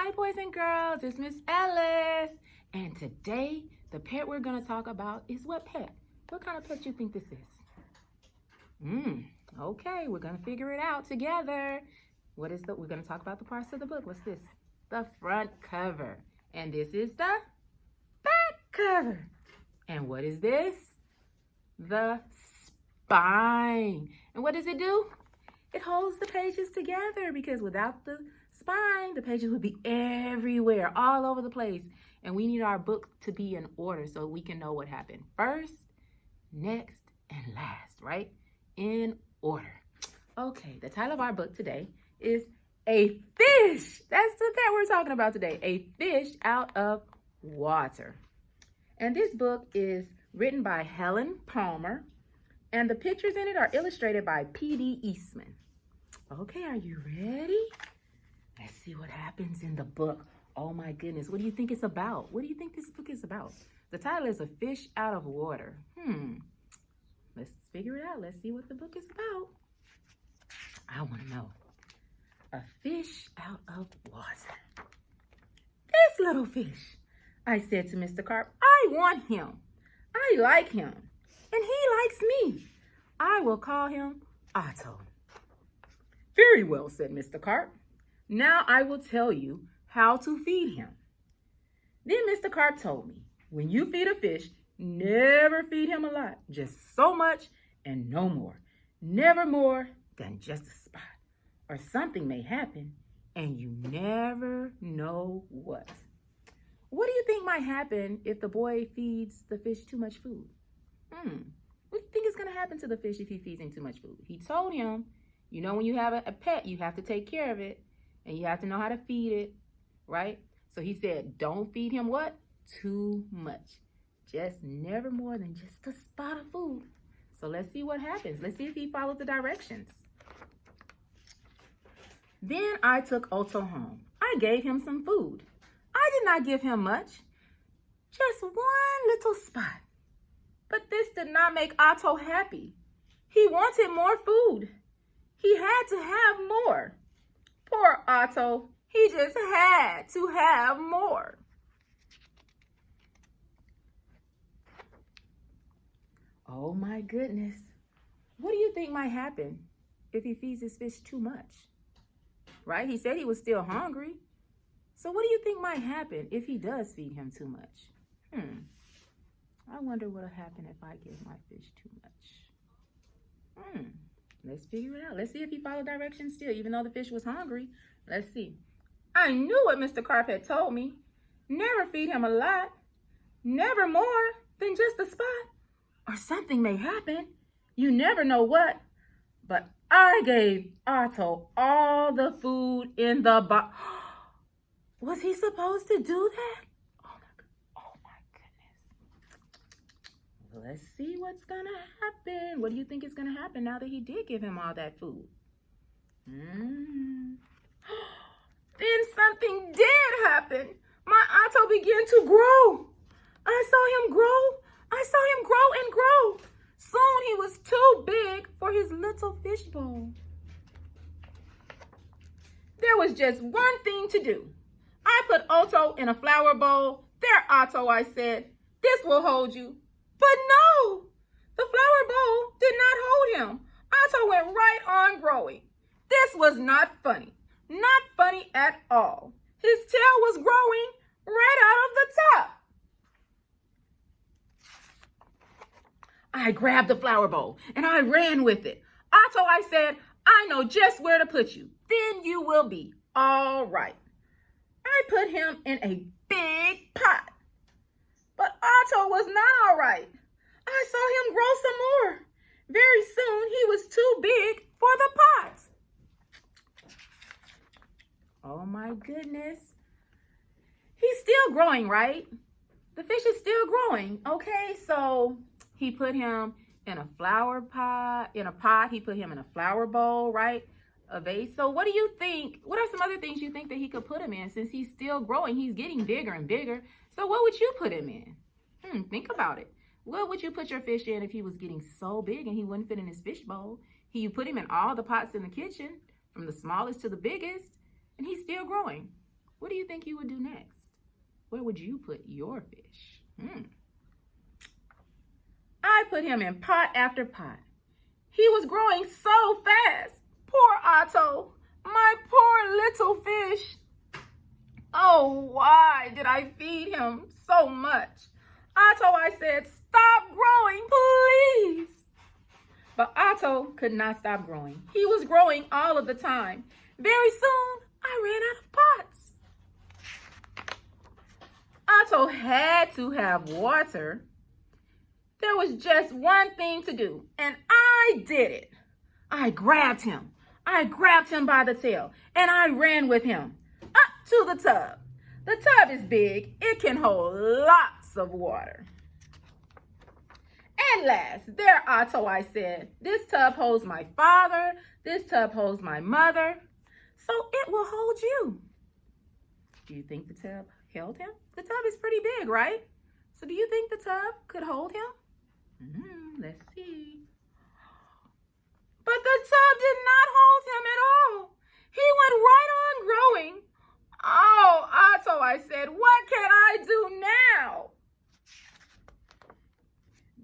Hi, boys and girls. It's Miss Ellis. And today, the pet we're going to talk about is what pet? What kind of pet you think this is? Okay, we're going to figure it out together. We're going to talk about the parts of the book. What's this? The front cover. And this is the back cover. And what is this? The spine. And what does it do? It holds the pages together, because without the spine, the pages would be everywhere, all over the place. And we need our book to be in order so we can know what happened first, next, and last, right? In order. Okay, the title of our book today is A Fish. That's the pet we're talking about today. A Fish Out of Water. And this book is written by Helen Palmer, and the pictures in it are illustrated by P.D. Eastman. Okay, are you ready? Let's see what happens in the book. Oh my goodness, what do you think it's about? What do you think this book is about? The title is A Fish Out of Water. Let's figure it out. Let's see what the book is about. I want to know. A fish out of water. This little fish, I said to Mr. Carp, I want him. I like him. And he likes me. I will call him Otto. Very well, said Mr. Carp. Now I will tell you how to feed him. Then Mr. Carp told me, when you feed a fish, never feed him a lot, just so much and no more. Never more than just a spot, or something may happen and you never know what. What do you think might happen if the boy feeds the fish too much food? What do you think is going to happen to the fish if he feeds him too much food? He told him, you know, when you have a pet, you have to take care of it and you have to know how to feed it, right? So he said, don't feed him what? Too much. Just never more than just a spot of food. So let's see what happens. Let's see if he follows the directions. Then I took Otto home. I gave him some food. I did not give him much, just one little spot. But this did not make Otto happy. He wanted more food. He had to have more. Poor Otto, he just had to have more. Oh my goodness. What do you think might happen if he feeds his fish too much? Right? He said he was still hungry. So what do you think might happen if he does feed him too much? I wonder what'll happen if I give my fish too much. Let's figure it out. Let's see if he followed directions still, even though the fish was hungry. Let's see. I knew what Mr. Carp had told me. Never feed him a lot. Never more than just a spot. Or something may happen. You never know what. But I gave Otto all the food in the box. Was he supposed to do that? Oh my goodness. Let's see what's gonna happen. What do you think is gonna happen now that he did give him all that food? Then something did happen. My Otto began to grow. I saw him grow. I saw him grow and grow. Soon he was too big for his little fishbowl. There was just one thing to do. I put Otto in a flower bowl. There, Otto, I said. This will hold you. But no, the flower bowl did not hold him. Otto went right on growing. This was not funny. Not funny at all. His tail was growing right out of the top. I grabbed the flower bowl and I ran with it. Otto, I said, I know just where to put you. Then you will be all right. I put him in a big pot. But Otto was not all right. I saw him grow some more. Very soon he was too big for the pot. Oh my goodness. He's still growing, right? The fish is still growing. Okay, so he put him in a flower pot, he put him in a flower bowl, right? A vase. So what do you think? What are some other things you think that he could put him in, since he's still growing? He's getting bigger and bigger. So what would you put him in? Think about it. What would you put your fish in if he was getting so big and he wouldn't fit in his fish bowl? You put him in all the pots in the kitchen, from the smallest to the biggest, and he's still growing. What do you think you would do next? Where would you put your fish? I put him in pot after pot. He was growing so fast. Poor Otto, my poor little fish. Oh, why did I feed him so much? Otto, I said, stop growing, please. But Otto could not stop growing. He was growing all of the time. Very soon, I ran out of pots. Otto had to have water. There was just one thing to do, and I did it. I grabbed him. I grabbed him by the tail, and I ran with him up to the tub. The tub is big. It can hold lots of water. At last, there, Otto, I said. This tub holds my father. This tub holds my mother. So it will hold you. Do you think the tub held him? The tub is pretty big, right? So do you think the tub could hold him? Let's see. But the tub did not hold him at all. He went right on growing. Oh, Otto, I said, what can I do now?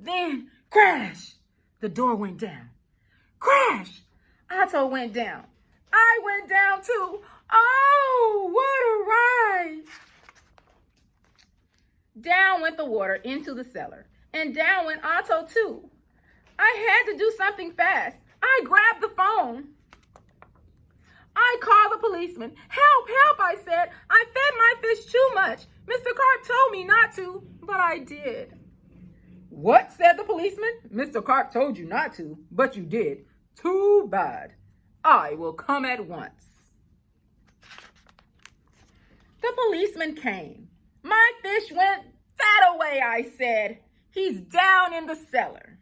Then, crash, the door went down. Crash, Otto went down. I went down too. Oh, what a ride. Down went the water into the cellar, and down went Otto too. I had to do something fast. I grabbed the phone. I called the policeman. Help, help, I said. I fed my fish too much. Mr. Carp told me not to, but I did. What, said the policeman? Mr. Carp told you not to, but you did. Too bad. I will come at once. The policeman came. My fish went that away, I said. He's down in the cellar.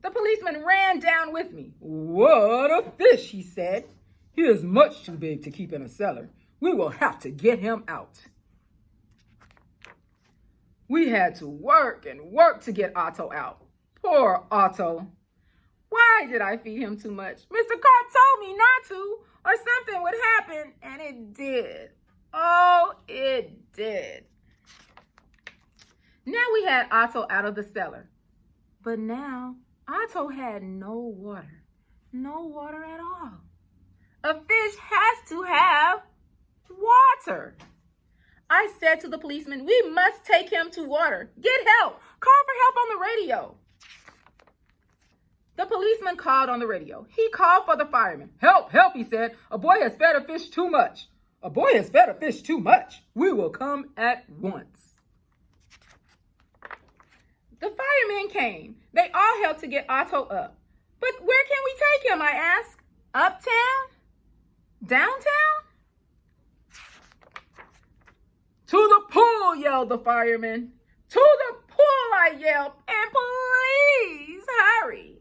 The policeman ran down with me. What a fish, he said. He is much too big to keep in a cellar. We will have to get him out. We had to work and work to get Otto out. Poor Otto. Why did I feed him too much? Mr. Carp told me not to, or something would happen, and it did. Oh, it did. Now we had Otto out of the cellar. But now Otto had no water. No water at all. A fish has to have water. I said to the policeman, we must take him to water. Get help. Call for help on the radio. The policeman called on the radio. He called for the fireman. Help, help, he said. A boy has fed a fish too much. A boy has fed a fish too much. We will come at once. The firemen came. They all helped to get Otto up. But where can we take him, I asked. Uptown? Downtown? To the pool, yelled the fireman. To the pool, I yelled, and please hurry.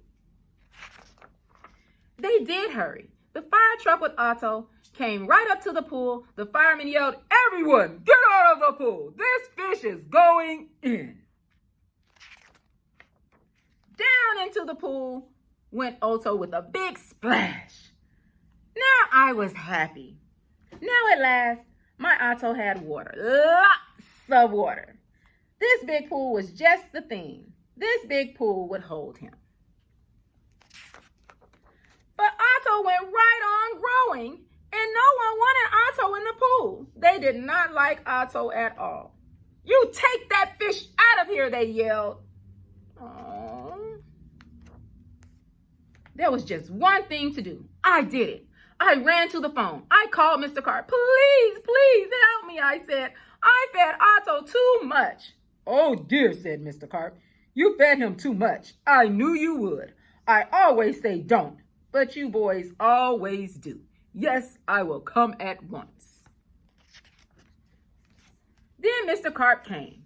They did hurry. The fire truck with Otto came right up to the pool. The fireman yelled, everyone, get out of the pool. This fish is going in. Down into the pool went Otto with a big splash. Now I was happy. Now at last, my Otto had water, lots of water. This big pool was just the thing. This big pool would hold him. But Otto went right on growing, and no one wanted Otto in the pool. They did not like Otto at all. You take that fish out of here, they yelled. Aww. There was just one thing to do. I did it. I ran to the phone. I called Mr. Carp. Please, please help me, I said. I fed Otto too much. Oh dear, said Mr. Carp. You fed him too much. I knew you would. I always say don't, but you boys always do. Yes, I will come at once. Then Mr. Carp came.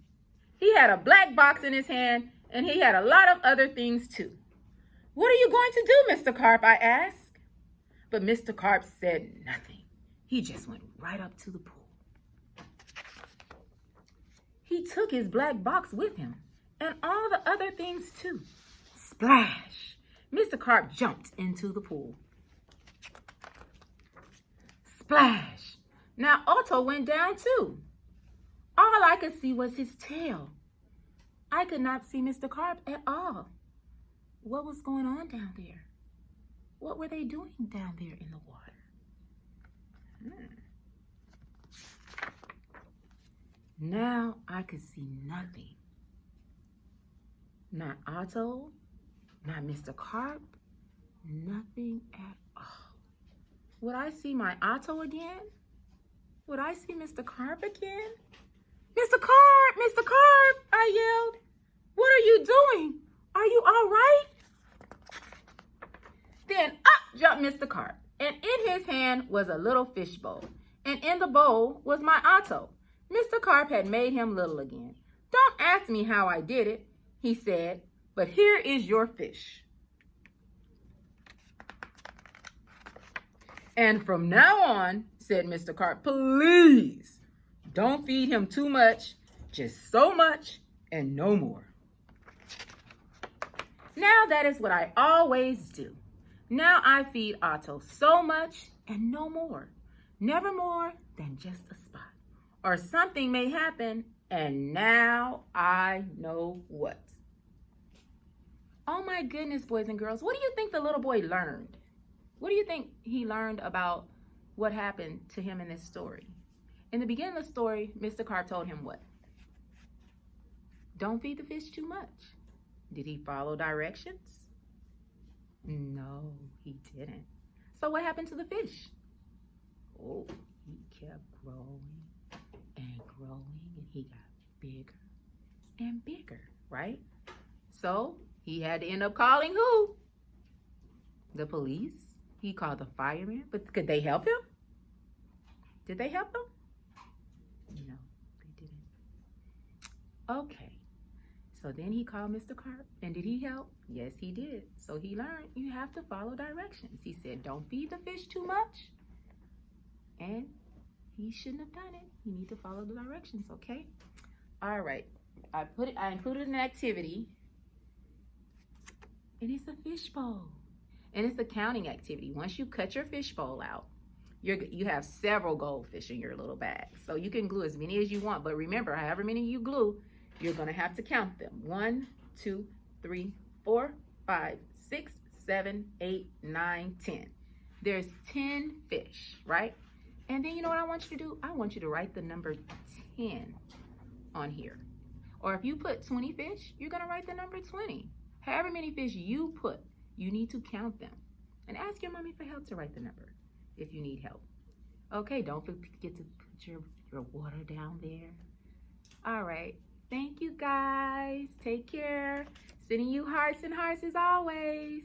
He had a black box in his hand, and he had a lot of other things too. What are you going to do, Mr. Carp, I asked. But Mr. Carp said nothing. He just went right up to the pool. He took his black box with him and all the other things too. Splash! Mr. Carp jumped into the pool. Splash! Now Otto went down too. All I could see was his tail. I could not see Mr. Carp at all. What was going on down there? What were they doing down there in the water? Now I could see nothing. Not Otto, not Mr. Carp, nothing at all. Would I see my Otto again? Would I see Mr. Carp again? Mr. Carp, Mr. Carp, I yelled. What are you doing? Are you all right? Then up jumped Mr. Carp, and in his hand was a little fish bowl, and in the bowl was my Otto. Mr. Carp had made him little again. Don't ask me how I did it, he said, but here is your fish. And from now on, said Mr. Carp, please don't feed him too much, just so much and no more. Now that is what I always do. Now I feed Otto so much and no more. Never more than just a spot. Or something may happen, and now I know what. Oh my goodness, boys and girls, what do you think the little boy learned? What do you think he learned about what happened to him in this story? In the beginning of the story, Mr. Carp told him what? Don't feed the fish too much. Did he follow directions? No, he didn't. So what happened to the fish? Oh, he kept growing and growing, and he got bigger and bigger, right? So he had to end up calling who? The police. He called the firemen. But could they help him? Did they help him? No, they didn't. Okay. So then he called Mr. Carp. And did he help? Yes, he did. So he learned you have to follow directions. He said, don't feed the fish too much. And he shouldn't have done it. You need to follow the directions, okay? All right. I included an activity. And it's a fishbowl. And it's a counting activity. Once you cut your fishbowl out, you have several goldfish in your little bag. So you can glue as many as you want. But remember, however many you glue, you're going to have to count them. 1, 2, 3, 4, 5, 6, 7, 8, 9, 10. There's 10 fish, right? And then you know what I want you to do? I want you to write the number 10 on here. Or if you put 20 fish, you're going to write the number 20. However many fish you put, you need to count them. And ask your mommy for help to write the number if you need help. Okay, don't forget to put your water down there. All right. Thank you, guys. Take care. Sending you hearts and hearts as always.